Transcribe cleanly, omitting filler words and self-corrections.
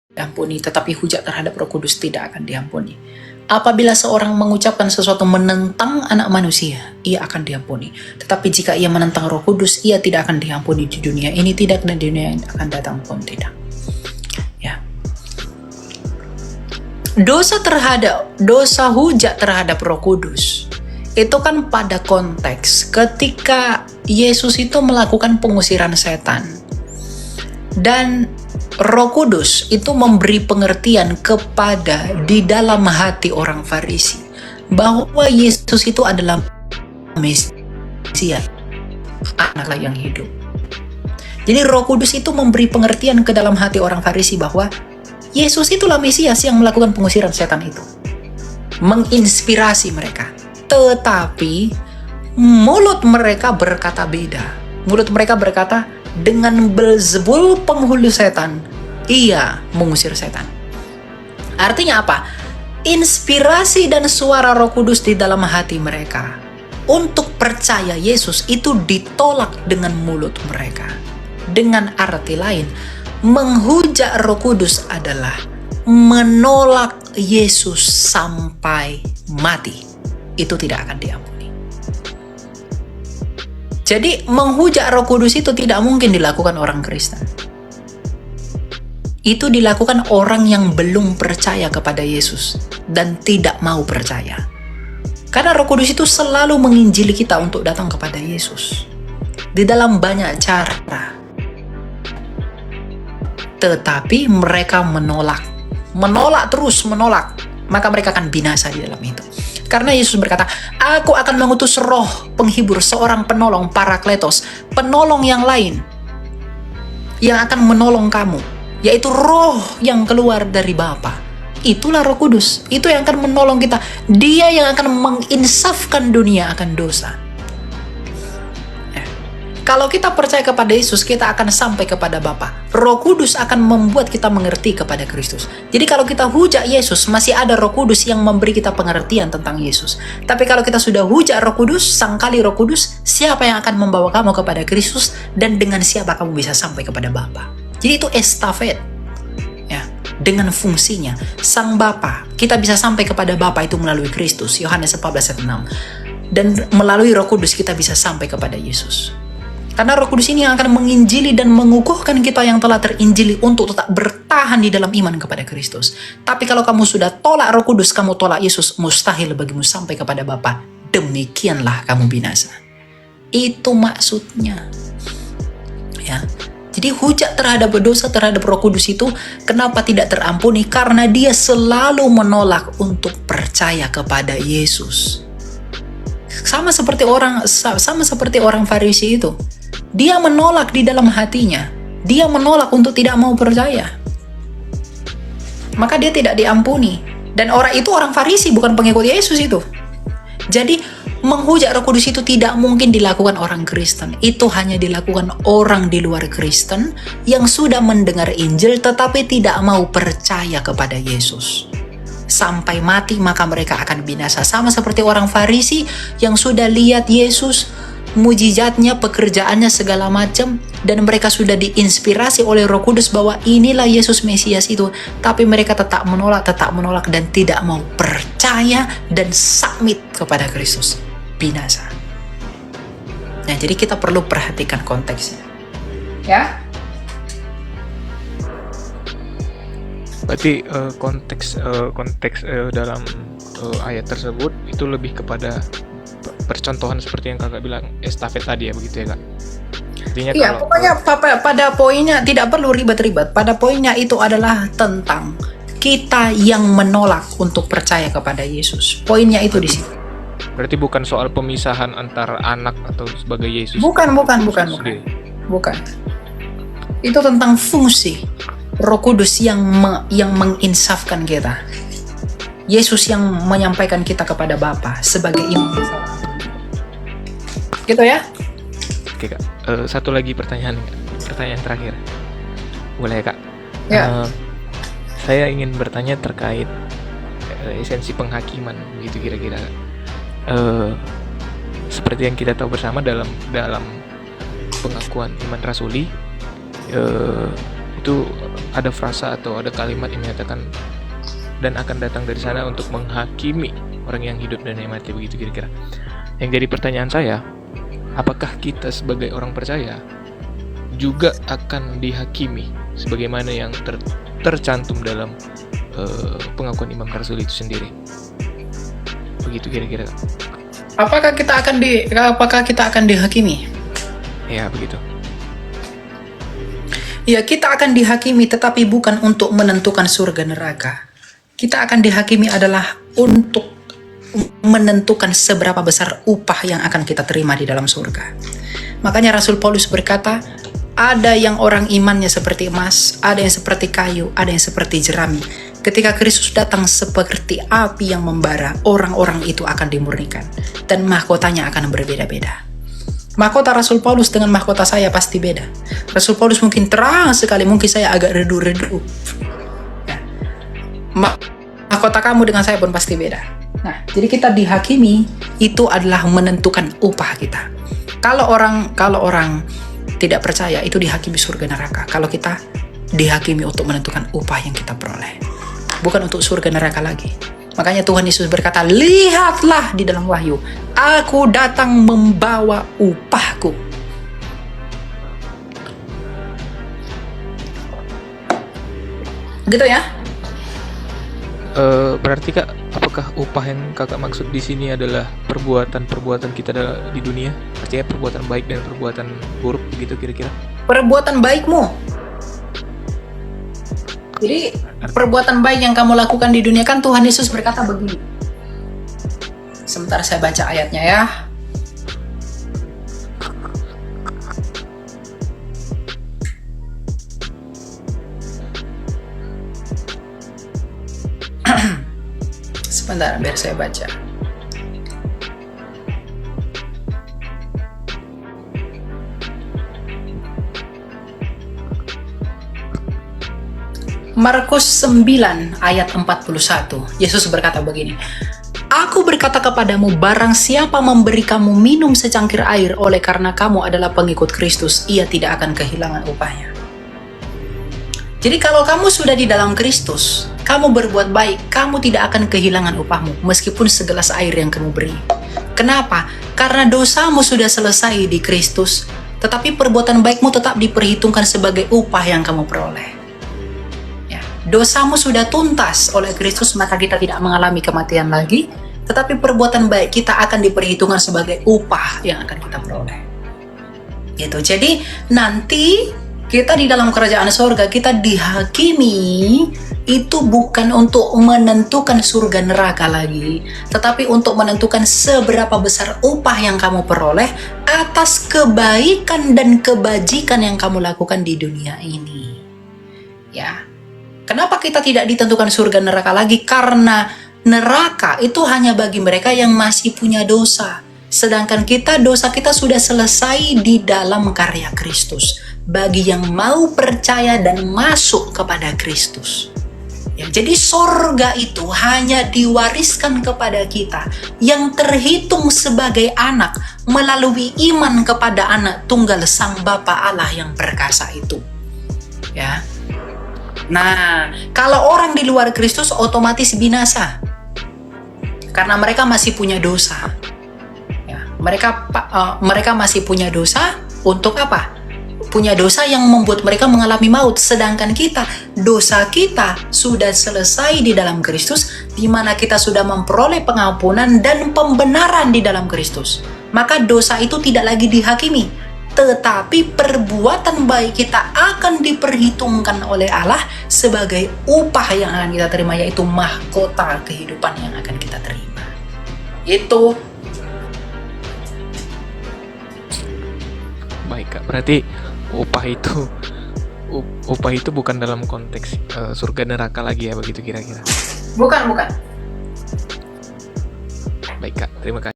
diampuni, tetapi hujat terhadap Roh Kudus tidak akan diampuni. Apabila seorang mengucapkan sesuatu menentang anak manusia, ia akan diampuni. Tetapi jika ia menentang Roh Kudus, ia tidak akan diampuni di dunia ini tidak, dan di dunia yang akan datang pun tidak. Ya. Dosa hujat terhadap Roh Kudus itu kan pada konteks ketika Yesus itu melakukan pengusiran setan. Dan Roh Kudus itu memberi pengertian kepada di dalam hati orang Farisi bahwa Yesus itu adalah Mesias, anak Allah yang hidup. Jadi Roh Kudus itu memberi pengertian ke dalam hati orang Farisi bahwa Yesus itulah Mesias yang melakukan pengusiran setan itu, menginspirasi mereka. Tetapi mulut mereka berkata beda. Mulut mereka berkata, dengan Beelzebul penghulu setan, ia mengusir setan. Artinya apa? Inspirasi dan suara Roh Kudus di dalam hati mereka untuk percaya Yesus itu ditolak dengan mulut mereka. Dengan arti lain, menghujat Roh Kudus adalah menolak Yesus sampai mati. Itu tidak akan diampuni. Jadi menghujat Roh Kudus itu tidak mungkin dilakukan orang Kristen. Itu dilakukan orang yang belum percaya kepada Yesus dan tidak mau percaya. Karena Roh Kudus itu selalu menginjili kita untuk datang kepada Yesus di dalam banyak cara. Tetapi mereka menolak, maka mereka akan binasa di dalam itu. Karena Yesus berkata, aku akan mengutus roh penghibur, seorang penolong, Parakletos, penolong yang lain, yang akan menolong kamu, yaitu roh yang keluar dari Bapa. Itulah Roh Kudus, itu yang akan menolong kita. Dia yang akan menginsafkan dunia akan dosa. Kalau kita percaya kepada Yesus, kita akan sampai kepada Bapa. Roh Kudus akan membuat kita mengerti kepada Kristus. Jadi kalau kita hujat Yesus, masih ada Roh Kudus yang memberi kita pengertian tentang Yesus. Tapi kalau kita sudah hujat Roh Kudus, sangkali Roh Kudus, siapa yang akan membawa kamu kepada Kristus, dan dengan siapa kamu bisa sampai kepada Bapa. Jadi itu estafet. Ya, dengan fungsinya Sang Bapa, kita bisa sampai kepada Bapa itu melalui Kristus, Yohanes 14:6. Dan melalui Roh Kudus kita bisa sampai kepada Yesus. Karena Roh Kudus ini yang akan menginjili dan mengukuhkan kita yang telah terinjili untuk tetap bertahan di dalam iman kepada Kristus. Tapi kalau kamu sudah tolak Roh Kudus, kamu tolak Yesus, mustahil bagimu sampai kepada Bapa. Demikianlah kamu binasa. Itu maksudnya. Ya. Jadi hujat terhadap dosa terhadap Roh Kudus itu kenapa tidak terampuni? Karena dia selalu menolak untuk percaya kepada Yesus. Sama seperti orang Farisi itu. Dia menolak di dalam hatinya. Dia menolak untuk tidak mau percaya. Maka dia tidak diampuni. Dan orang itu orang Farisi, bukan pengikut Yesus itu. Jadi menghujat Roh Kudus itu tidak mungkin dilakukan orang Kristen. Itu hanya dilakukan orang di luar Kristen yang sudah mendengar Injil tetapi tidak mau percaya kepada Yesus. Sampai mati maka mereka akan binasa. Sama seperti orang Farisi yang sudah lihat Yesus, mujizatnya, pekerjaannya, segala macam, dan mereka sudah diinspirasi oleh Roh Kudus bahwa inilah Yesus Mesias itu, tapi mereka tetap menolak dan tidak mau percaya dan submit kepada Kristus. Binasa. Nah, jadi kita perlu perhatikan konteksnya. Ya? Berarti konteks dalam ayat tersebut itu lebih kepada percontohan seperti yang kakak bilang, estafet tadi ya, begitu ya kak? Artinya iya, pokoknya pada poinnya tidak perlu ribet-ribet. Pada poinnya itu adalah tentang kita yang menolak untuk percaya kepada Yesus. Poinnya itu di situ. Berarti bukan soal pemisahan antara anak atau sebagai Yesus. Bukan. Itu tentang fungsi Roh Kudus yang menginsafkan kita. Yesus yang menyampaikan kita kepada Bapa sebagai imam. Gitu ya? Oke kak, satu lagi pertanyaan terakhir, boleh kak? Ya. Saya ingin bertanya terkait esensi penghakiman, gitu kira-kira. Seperti yang kita tahu bersama dalam pengakuan iman rasuli, itu itu ada frasa atau ada kalimat yang menyatakan dan akan datang dari sana untuk menghakimi orang yang hidup dan yang mati, begitu kira-kira. Yang jadi pertanyaan saya, apakah kita sebagai orang percaya juga akan dihakimi sebagaimana yang tercantum dalam pengakuan Imam Rasul itu sendiri? Begitu kira-kira. Apakah kita akan dihakimi? Ya, begitu. Ya, kita akan dihakimi, tetapi bukan untuk menentukan surga neraka. Kita akan dihakimi adalah untuk menentukan seberapa besar upah yang akan kita terima di dalam surga. Makanya Rasul Paulus berkata, ada yang orang imannya seperti emas, ada yang seperti kayu, ada yang seperti jerami. Ketika Kristus datang seperti api yang membara, orang-orang itu akan dimurnikan. Dan mahkotanya akan berbeda-beda. Mahkota Rasul Paulus dengan mahkota saya pasti beda. Rasul Paulus mungkin terang sekali, mungkin saya agak redup-redup. Ya. Mahkota kamu dengan saya pun pasti beda. Nah, jadi kita dihakimi itu adalah menentukan upah kita. Kalau orang tidak percaya, itu dihakimi surga neraka. Kalau kita dihakimi untuk menentukan upah yang kita peroleh, bukan untuk surga neraka lagi. Makanya Tuhan Yesus berkata, lihatlah di dalam Wahyu, aku datang membawa upahku. Gitu ya? Berarti Kak, apakah upah yang Kakak maksud di sini adalah perbuatan-perbuatan kita di dunia? Artinya perbuatan baik dan perbuatan buruk, begitu kira-kira? Perbuatan baikmu. Jadi perbuatan baik yang kamu lakukan di dunia, kan Tuhan Yesus berkata begini. Sebentar saya baca ayatnya ya. Sebentar biar saya baca. Markus 9 ayat 41, Yesus berkata begini, aku berkata kepadamu, barang siapa memberi kamu minum secangkir air oleh karena kamu adalah pengikut Kristus, ia tidak akan kehilangan upahnya. Jadi kalau kamu sudah di dalam Kristus, kamu berbuat baik, kamu tidak akan kehilangan upahmu, meskipun segelas air yang kamu beri. Kenapa? Karena dosamu sudah selesai di Kristus, tetapi perbuatan baikmu tetap diperhitungkan sebagai upah yang kamu peroleh. Dosamu sudah tuntas oleh Kristus, maka kita tidak mengalami kematian lagi, tetapi perbuatan baik kita akan diperhitungkan sebagai upah yang akan kita peroleh. Gitu. Jadi nanti kita di dalam kerajaan surga, kita dihakimi itu bukan untuk menentukan surga neraka lagi, tetapi untuk menentukan seberapa besar upah yang kamu peroleh atas kebaikan dan kebajikan yang kamu lakukan di dunia ini. Ya. Kenapa kita tidak ditentukan surga neraka lagi? Karena neraka itu hanya bagi mereka yang masih punya dosa. Sedangkan dosa kita sudah selesai di dalam karya Kristus. Bagi yang mau percaya dan masuk kepada Kristus. Ya, jadi surga itu hanya diwariskan kepada kita yang terhitung sebagai anak melalui iman kepada anak tunggal Sang Bapa Allah yang perkasa itu. Ya. Nah, kalau orang di luar Kristus otomatis binasa. Karena mereka masih punya dosa. Ya, mereka masih punya dosa untuk apa? Punya dosa yang membuat mereka mengalami maut. Sedangkan kita, dosa kita sudah selesai di dalam Kristus, di mana kita sudah memperoleh pengampunan dan pembenaran di dalam Kristus. Maka dosa itu tidak lagi dihakimi. Tetapi perbuatan baik kita akan diperhitungkan oleh Allah sebagai upah yang akan kita terima, yaitu mahkota kehidupan yang akan kita terima. Itu. Baik Kak, berarti upah itu bukan dalam konteks surga neraka lagi ya, begitu kira-kira? Bukan. Baik Kak, terima kasih.